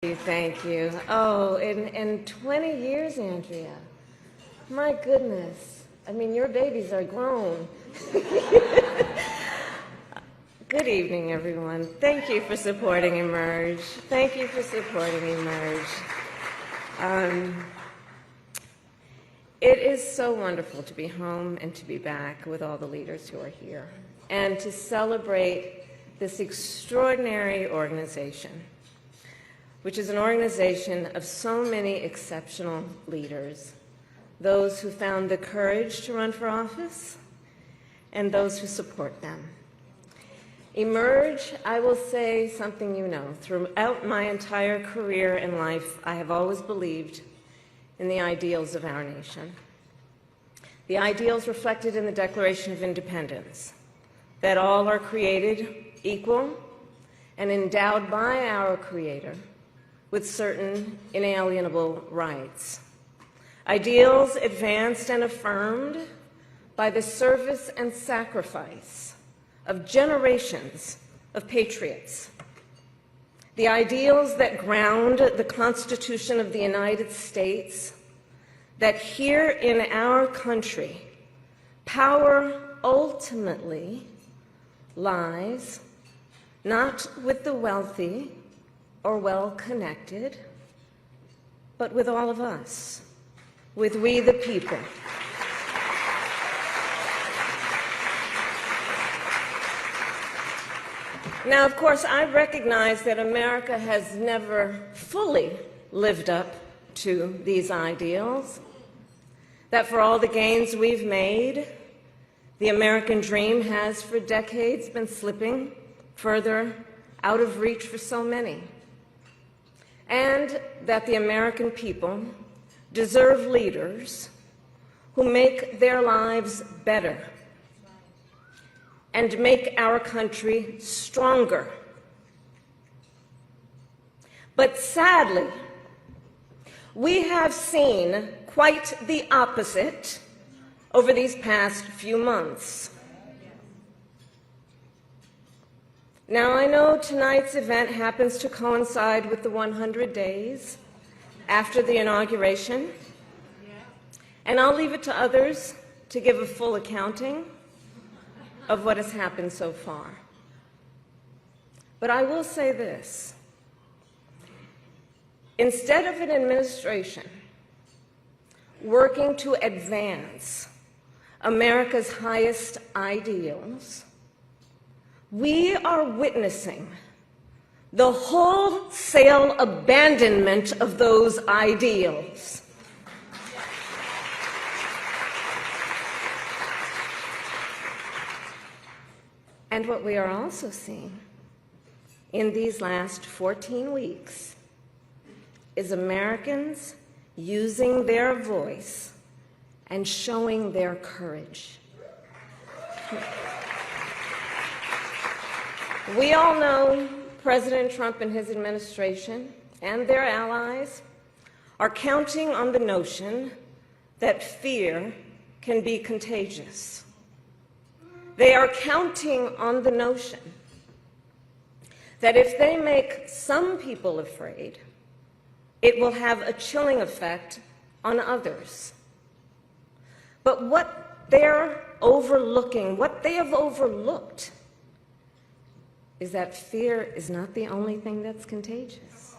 Thank you. Oh, in 20 years, Andrea. My goodness. I mean, your babies are grown. Good evening, everyone. Thank you for supporting Emerge. Thank you for supporting Emerge. It is so wonderful to be home and to be back with all the leaders who are here and to celebrate this extraordinary organization, which is an organization of so many exceptional leaders, those who found the courage to run for office and those who support them. Emerge, I will say something you know. Throughout my entire career and life, I have always believed in the ideals of our nation. The ideals reflected in the Declaration of Independence, that all are created equal and endowed by our Creator with certain inalienable rights. Ideals advanced and affirmed by the service and sacrifice of generations of patriots. The ideals that ground the Constitution of the United States, that here in our country, power ultimately lies not with the wealthy or well-connected, but with all of us, with we the people. Now, of course, I recognize that America has never fully lived up to these ideals, that for all the gains we've made, the American dream has for decades been slipping further out of reach for so many, and that the American people deserve leaders who make their lives better and make our country stronger. But sadly, we have seen quite the opposite over these past few months. Now, I know tonight's event happens to coincide with the 100 days after the inauguration, and I'll leave it to others to give a full accounting of what has happened so far. But I will say this. Instead of an administration working to advance America's highest ideals, we are witnessing the wholesale abandonment of those ideals. And what we are also seeing in these last 14 weeks is Americans using their voice and showing their courage. We all know President Trump and his administration and their allies are counting on the notion that fear can be contagious. They are counting on the notion that if they make some people afraid, it will have a chilling effect on others. But what they're overlooking, what they have overlooked, is that fear is not the only thing that's contagious.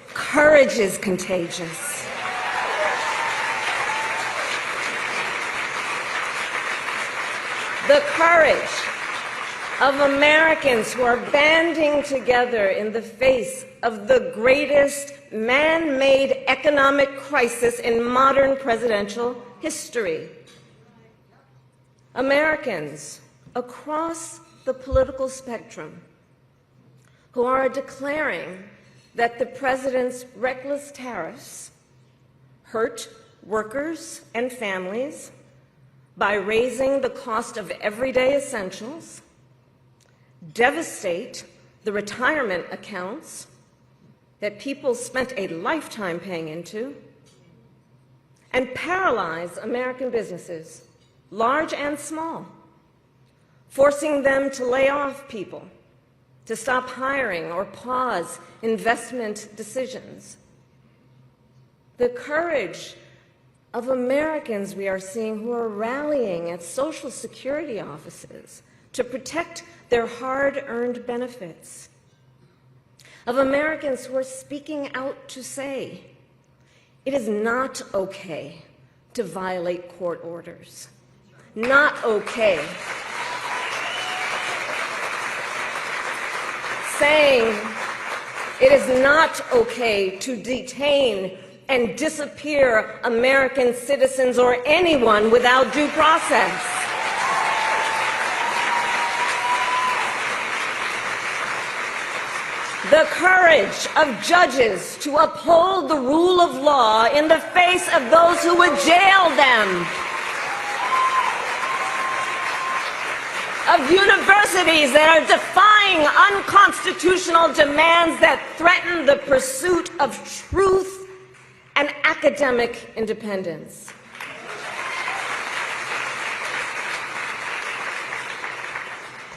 Courage is contagious. The courage of Americans who are banding together in the face of the greatest man-made economic crisis in modern presidential history. Americans across the political spectrum who are declaring that the president's reckless tariffs hurt workers and families by raising the cost of everyday essentials, devastate the retirement accounts that people spent a lifetime paying into, and paralyze American businesses, large and small, forcing them to lay off people to stop hiring or pause investment decisions. The courage of Americans we are seeing who are rallying at Social Security offices to protect their hard-earned benefits. Of Americans who are speaking out to say, it is not okay to violate court orders. Not okay. Saying it is not okay to detain and disappear American citizens or anyone without due process. The courage of judges to uphold the rule of law in the face of those who would jail them. Of universities that are defying unconstitutional demands that threaten the pursuit of truth and academic independence.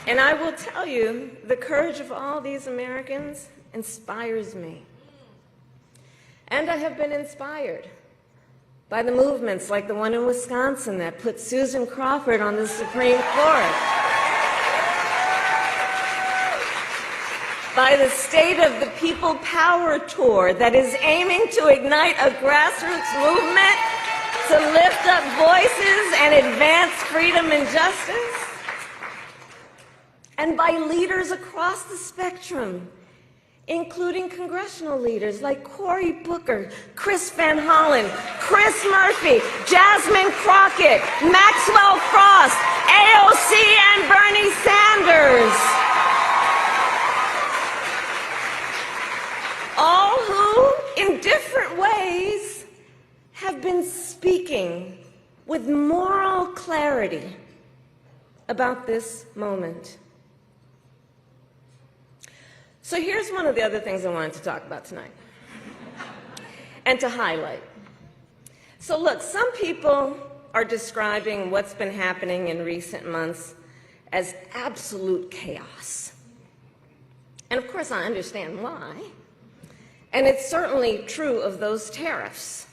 And I will tell you, the courage of all these Americans inspires me. And I have been inspired by the movements like the one in Wisconsin that put Susan Crawford on the Supreme Court, by the State of the People Power Tour that is aiming to ignite a grassroots movement to lift up voices and advance freedom and justice, and by leaders across the spectrum, including congressional leaders like Cory Booker, Chris Van Hollen, Chris Murphy, Jasmine Crockett, Maxwell Cross, AOC, and Bernie Sanders. All who, in different ways, have been speaking with moral clarity about this moment. So here's one of the other things I wanted to talk about tonight and to highlight. So look, some people are describing what's been happening in recent months as absolute chaos. And of course I understand why. And it's certainly true of those tariffs.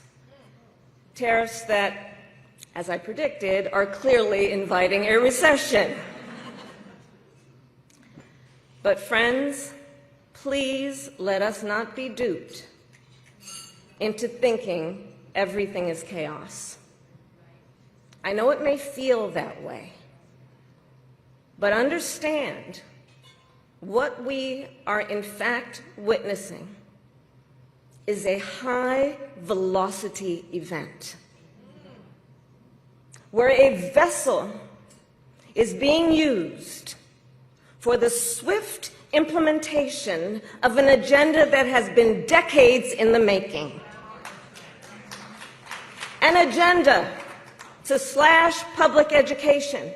Tariffs that, as I predicted, are clearly inviting a recession. But friends, please let us not be duped into thinking everything is chaos. I know it may feel that way, but understand what we are in fact witnessing is a high-velocity event where a vessel is being used for the swift implementation of an agenda that has been decades in the making. An agenda to slash public education.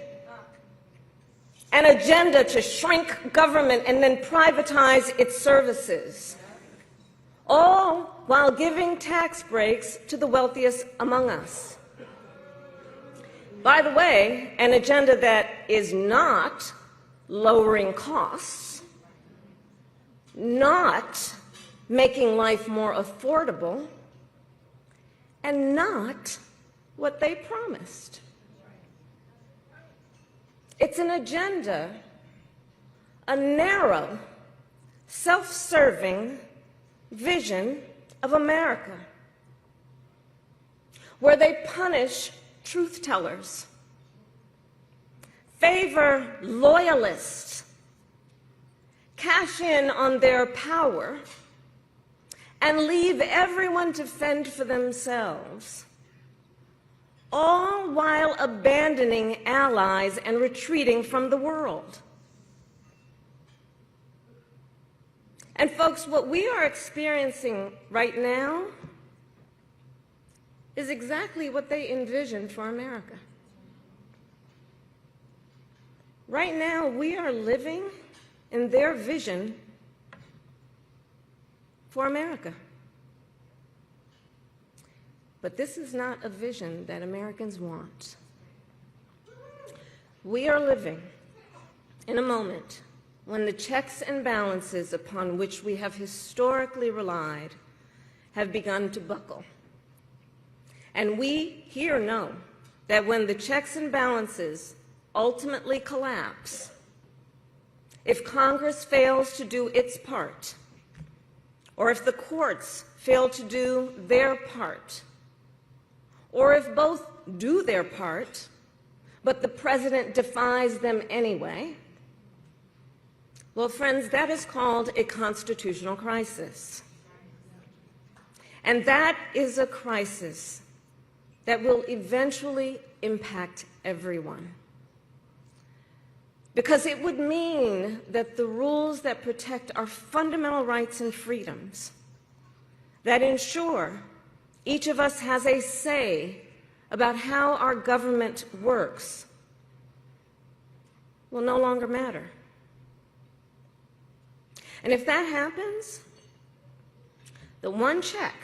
An agenda to shrink government and then privatize its services. All while giving tax breaks to the wealthiest among us. By the way, an agenda that is not lowering costs, not making life more affordable, and not what they promised. It's an agenda, a narrow, self-serving vision of America, where they punish truth tellers, favor loyalists, cash in on their power, and leave everyone to fend for themselves, all while abandoning allies and retreating from the world. And folks, what we are experiencing right now is exactly what they envisioned for America. Right now, we are living in their vision for America. But this is not a vision that Americans want. We are living in a moment when the checks and balances upon which we have historically relied have begun to buckle. And we here know that when the checks and balances ultimately collapse, if Congress fails to do its part, or if the courts fail to do their part, or if both do their part, but the president defies them anyway, well, friends, that is called a constitutional crisis. And that is a crisis that will eventually impact everyone. Because it would mean that the rules that protect our fundamental rights and freedoms, that ensure each of us has a say about how our government works, will no longer matter. And if that happens, the one check,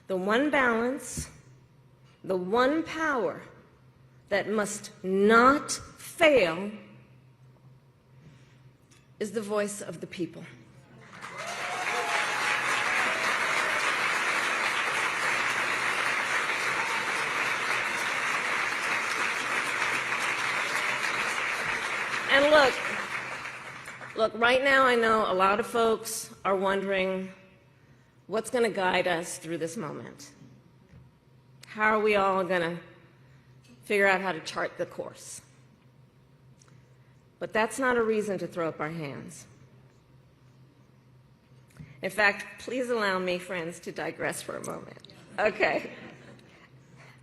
the one balance, the one power that must not fail is the voice of the people. And look, right now I know a lot of folks are wondering what's going to guide us through this moment. How are we all going to figure out how to chart the course? But that's not a reason to throw up our hands. In fact, please allow me, friends, to digress for a moment. Okay.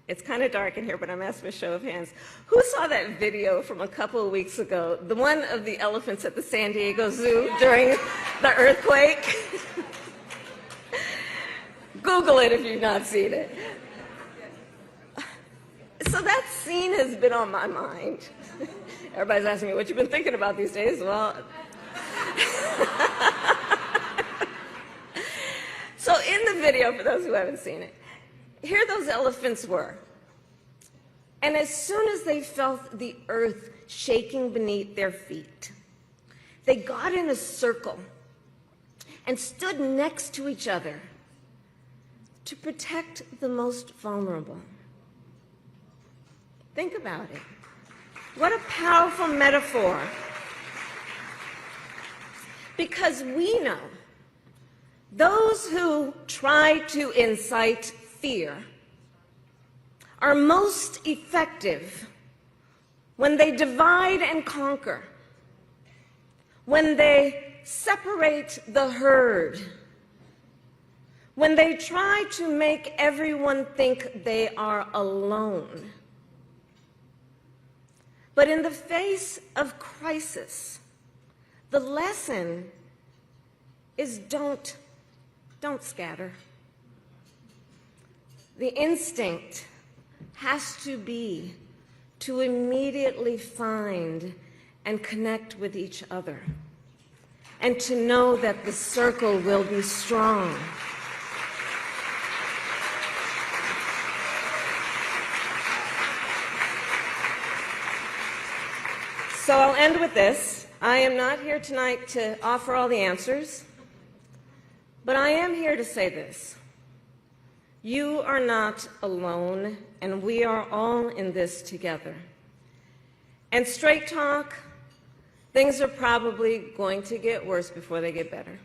It's kind of dark in here, but I'm asking a show of hands. Who saw that video from a couple of weeks ago, the one of the elephants at the San Diego Zoo during the earthquake? Google it if you've not seen it. So that scene has been on my mind. Everybody's asking me, what you've been thinking about these days? Well, so in the video, for those who haven't seen it, here those elephants were. And as soon as they felt the earth shaking beneath their feet, they got in a circle and stood next to each other to protect the most vulnerable. Think about it. What a powerful metaphor. Because we know those who try to incite fear are most effective when they divide and conquer, when they separate the herd, when they try to make everyone think they are alone. But in the face of crisis, the lesson is don't scatter. The instinct has to be to immediately find and connect with each other, and to know that the circle will be strong. So I'll end with this. I am not here tonight to offer all the answers, but I am here to say this. You are not alone, and we are all in this together. And straight talk, things are probably going to get worse before they get better.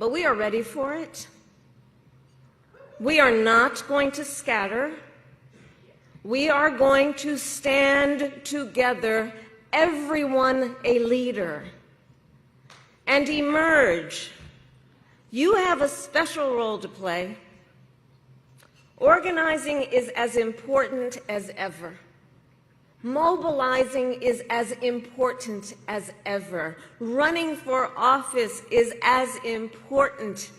But we are ready for it. We are not going to scatter. We are going to stand together, everyone a leader, and emerge. You have a special role to play. Organizing is as important as ever. Mobilizing is as important as ever. Running for office is as important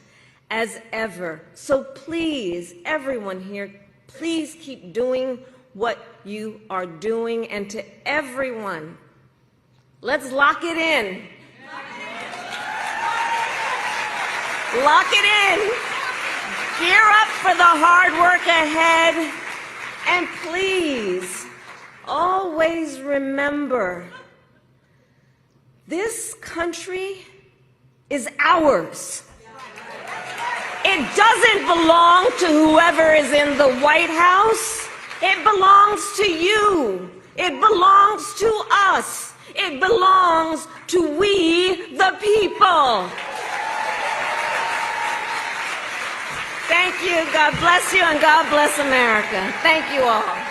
as ever. So please, everyone here, please keep doing what you are doing. And to everyone, let's lock it in. Lock it in. Gear up for the hard work ahead. And please, always remember, this country is ours. It doesn't belong to whoever is in the White House. It belongs to you. It belongs to us. It belongs to we, the people. Thank you. God bless you, and God bless America. Thank you all.